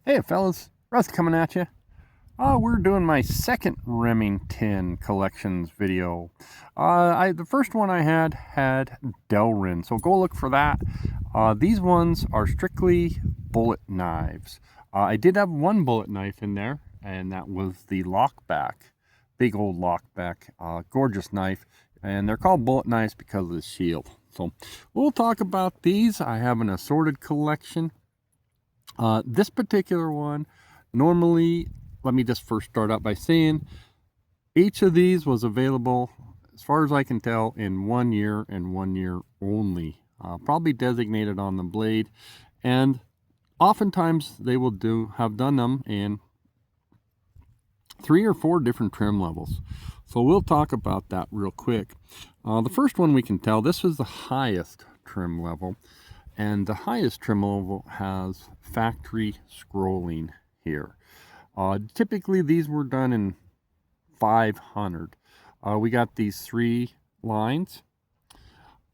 Hey fellas, Russ coming at you. We're doing my second Remington collections video. The first one I had Delrin, so go look for that. These ones are strictly bullet knives. I did have one bullet knife in there, and that was the Lockback. Big old Lockback, gorgeous knife. And they're called bullet knives because of the shield. So we'll talk about these. I have an assorted collection. This particular one, normally, let me just first start out by saying each of these was available, as far as I can tell, in 1 year and 1 year only. Probably designated on the blade, and oftentimes they will have done them in 3 or 4 different trim levels. So we'll talk about that real quick. The first one we can tell, this is the highest trim level. And the highest trim level has factory scrolling here. Typically these were done in 500. We got these 3 lines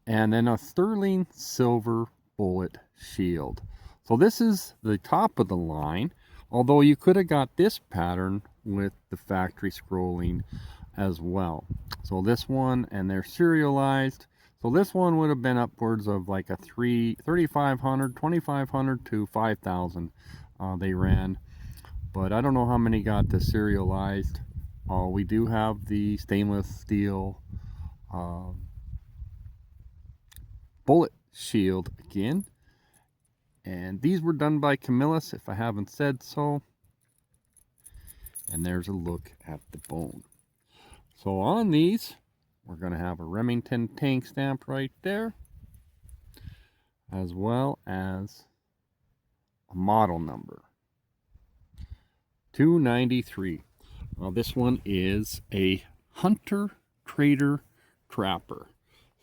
and then a sterling silver bullet shield. So this is the top of the line, although you could have got this pattern with the factory scrolling as well. So this one, and they're serialized. So this one would have been upwards of like a 3,500, 2,500 to 5,000 they ran. But I don't know how many got the serialized. We do have the stainless steel bullet shield again. And these were done by Camillus, if I haven't said so. And there's a look at the bone. So on these, we're going to have a Remington tank stamp right there, as well as a model number, 293. This one is a Hunter Trader Trapper,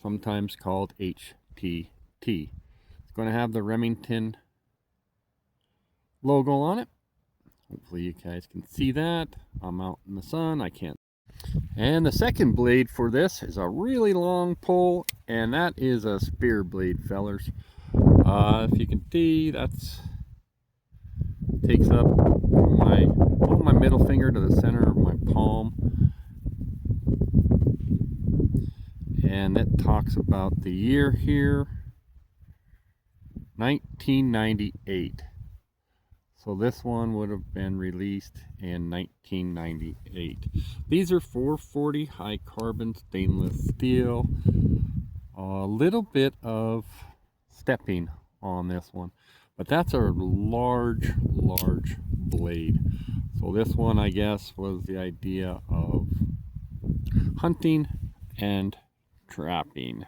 sometimes called HTT. It's going to have the Remington logo on it. Hopefully you guys can see that. I'm out in the sun, I can't. And the second blade for this is a really long pole, and that is a spear blade, fellers. If you can see, that's takes up my middle finger to the center of my palm, and it talks about the year here, 1998. So this one would have been released in 1998. These are 440 high carbon stainless steel. A little bit of stepping on this one, but that's a large blade. So this one, I guess, was the idea of hunting and trapping.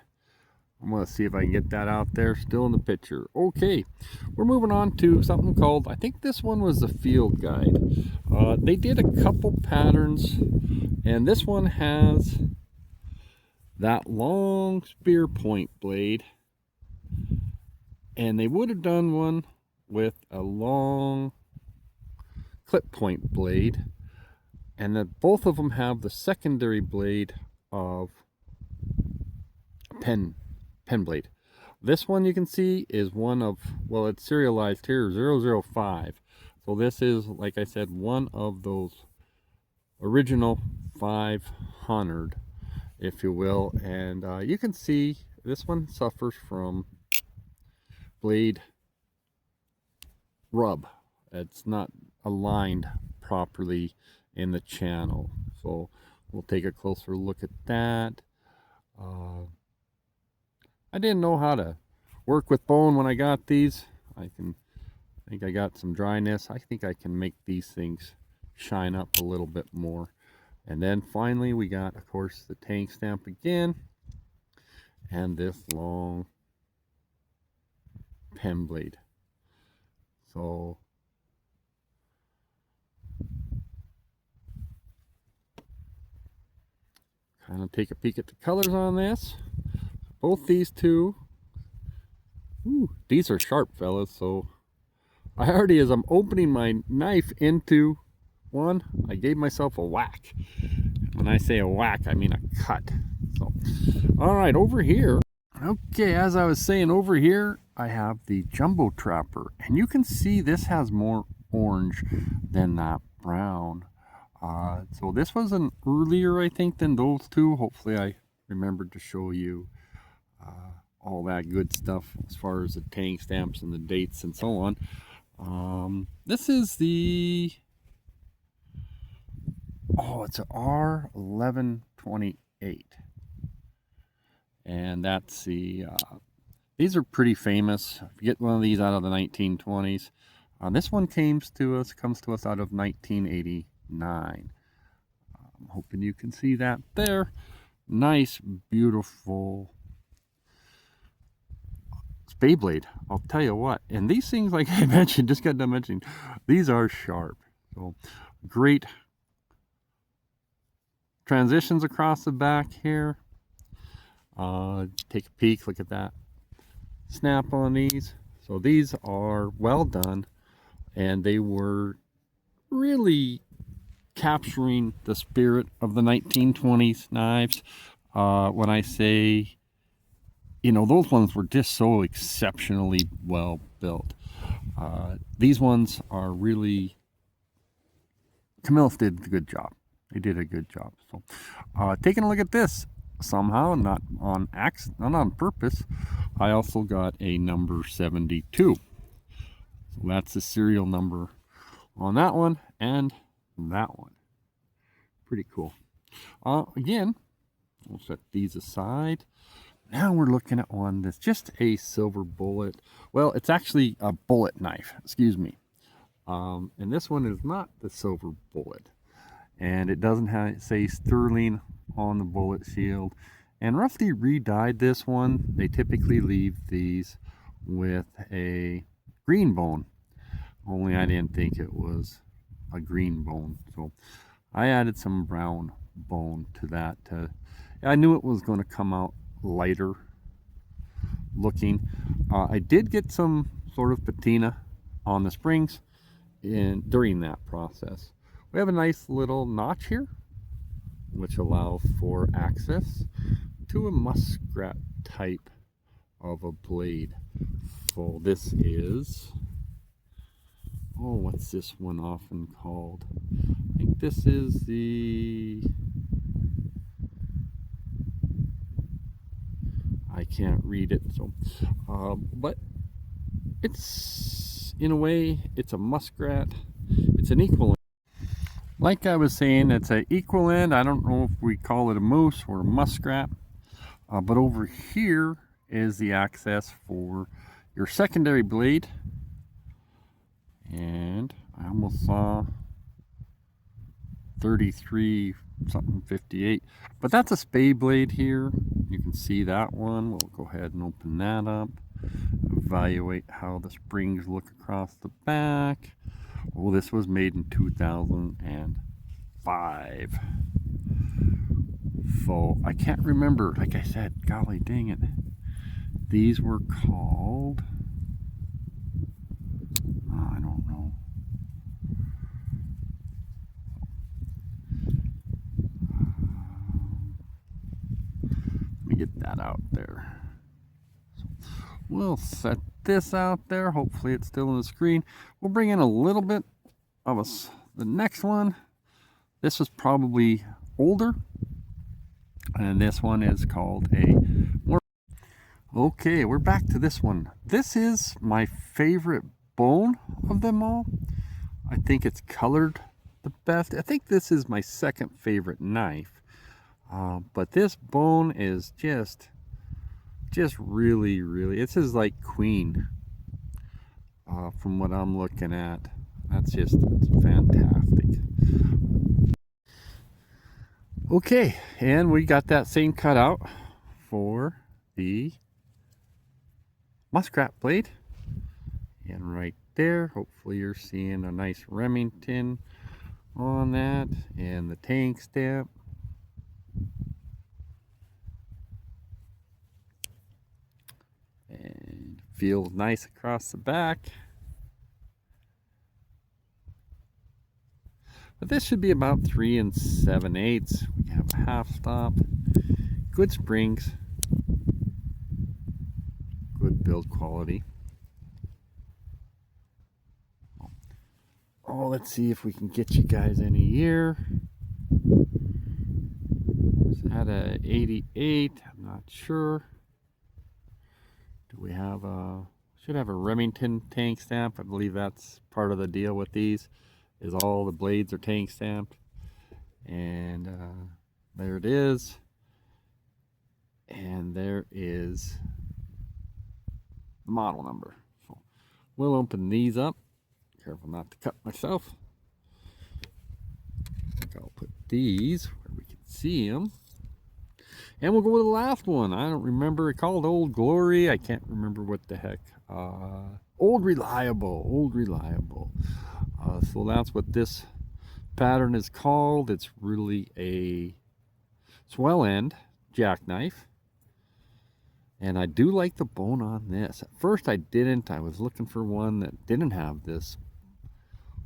I'm going to see if I can get that out there still in the picture. Okay, we're moving on to something called, I think this one was the field guide. They did a couple patterns, and this one has that long spear point blade, and they would have done one with a long clip point blade, and then both of them have the secondary blade of a pen blade. This one you can see is one of, well, it's serialized here, 005. So this is, like I said, one of those original 500, if you will. And you can see this one suffers from blade rub. It's not aligned properly in the channel. So we'll take a closer look at that. I didn't know how to work with bone when I got these. I think I got some dryness. I think I can make these things shine up a little bit more. And then finally we got, of course, the tank stamp again, and this long pen blade. So kind of take a peek at the colors on this. Both these two, these are sharp, fellas. So I already, as I'm opening my knife into one, I gave myself a whack. When I say a whack, I mean a cut. So, all right, over here. Okay, as I was saying, over here, I have the Jumbo Trapper, and you can see this has more orange than that brown. So this was an earlier, I think, than those two. Hopefully I remembered to show you all that good stuff as far as the tank stamps and the dates and so on. This is the, it's an R1128. And that's the, these are pretty famous. If you get one of these out of the 1920s. This one comes to us out of 1989. I'm hoping you can see that there. Nice, beautiful spay blade. I'll tell you what. And these things, like I mentioned, just got done mentioning, these are sharp. So great transitions across the back here. Take a peek, look at that snap on these. So these are well done, and they were really capturing the spirit of the 1920s knives. When I say, you know, those ones were just so exceptionally well built. These ones are really, Camillus did a good job. They did a good job. So taking a look at this, somehow, not on accident, not on purpose, I also got a number 72. So that's the serial number on that one and that one. Pretty cool. Again, we'll set these aside. Now we're looking at one that's just a silver bullet. Well, it's actually a bullet knife, excuse me. And this one is not the silver bullet. And it doesn't say sterling on the bullet shield. And roughly re-dyed this one. They typically leave these with a green bone. Only I didn't think it was a green bone. So I added some brown bone to that. I knew it was going to come out lighter looking. I did get some sort of patina on the springs during that process. We have a nice little notch here, which allows for access to a muskrat type of a blade. So this is, what's this one often called? I think this is the, I can't read it, so but it's, in a way, it's a muskrat. It's an equal, like I was saying, it's an equal end. I don't know if we call it a moose or a muskrat, but over here is the access for your secondary blade. And I almost saw 33 something 58, but that's a spay blade here. You can see that one. We'll go ahead and open that up, evaluate how the springs look across the back. Well, this was made in 2005, so I can't remember. Like I said, golly dang it, these were called, I don't know. Let me get that out there. So we'll set this out there. Hopefully it's still on the screen. We'll bring in a little bit of the next one. This is probably older, and this one is called a more. Okay, we're back to this one. This is my favorite bone of them all. I think it's colored the best. I think this is my second favorite knife, but this bone is just really, this is like Queen, from what I'm looking at. That's just, it's fantastic. Okay, and we got that same cutout for the muskrat blade, and right there, hopefully you're seeing a nice Remington on that, and the tank stamp. And feels nice across the back. But this should be about 3 7/8. We have a half stop, good springs, good build quality. Oh, let's see if we can get you guys any year. Is that a 88? I'm not sure. Do we have a... Should have a Remington tank stamp. I believe that's part of the deal with these, is all the blades are tank stamped. And there it is. And there is the model number. So we'll open these up. Careful not to cut myself. I think I'll put these where we can see them. And we'll go with the last one. I don't remember. It's called Old Glory. I can't remember what the heck. Old Reliable. Old Reliable. So that's what this pattern is called. It's really a swell end jackknife. And I do like the bone on this. At first I didn't. I was looking for one that didn't have this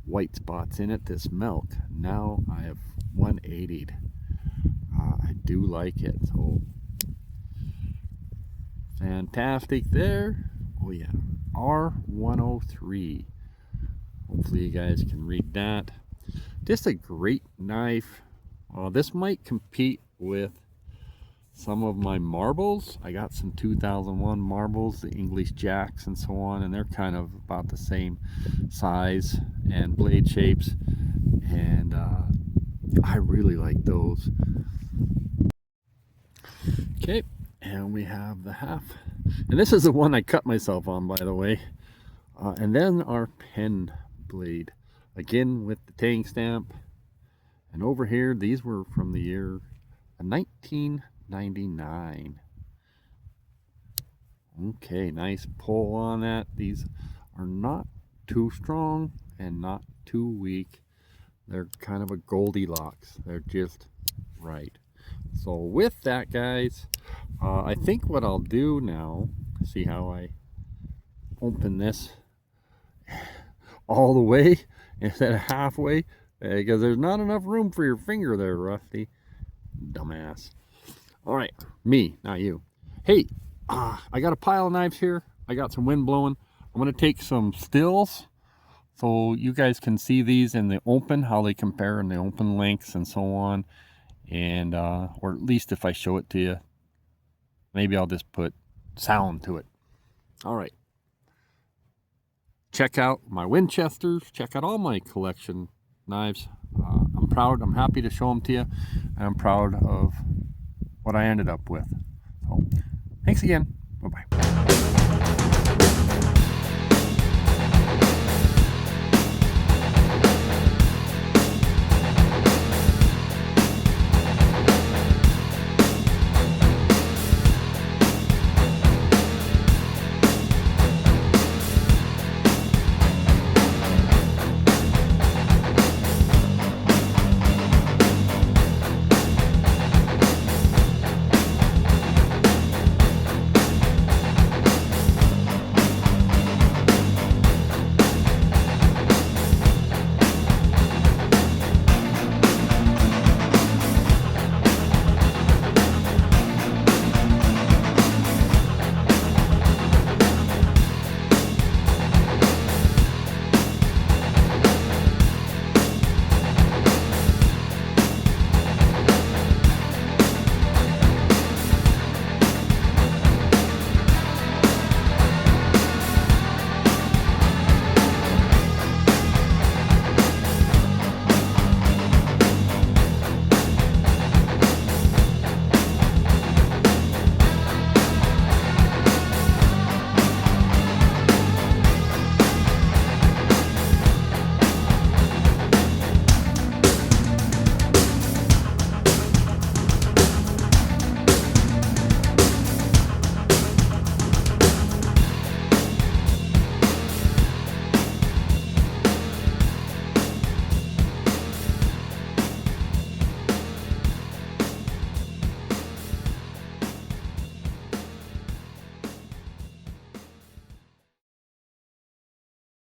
white spots in it, this milk. Now I have 180'd. I do like it. So fantastic there. Oh yeah, R103. Hopefully you guys can read that. Just a great knife. This might compete with some of my marbles. I got some 2001 marbles, the English jacks and so on, and they're kind of about the same size and blade shapes, and I really like those. Okay, and we have the half, and this is the one I cut myself on, by the way. And then our pen blade, again with the tank stamp. And over here, these were from the year 1999. Okay, nice pull on that. These are not too strong and not too weak. They're kind of a Goldilocks. They're just right. So with that, guys, I think what I'll do now, see how I open this all the way instead of halfway, because there's not enough room for your finger there, Rusty. Dumbass. All right, me, not you. Hey, I got a pile of knives here. I got some wind blowing. I'm going to take some stills so you guys can see these in the open, how they compare in the open lengths and so on. And or at least if I show it to you, maybe I'll just put sound to it. All right. Check out my Winchesters. Check out all my collection knives. I'm proud. I'm happy to show them to you. And I'm proud of what I ended up with. So, thanks again. Bye-bye.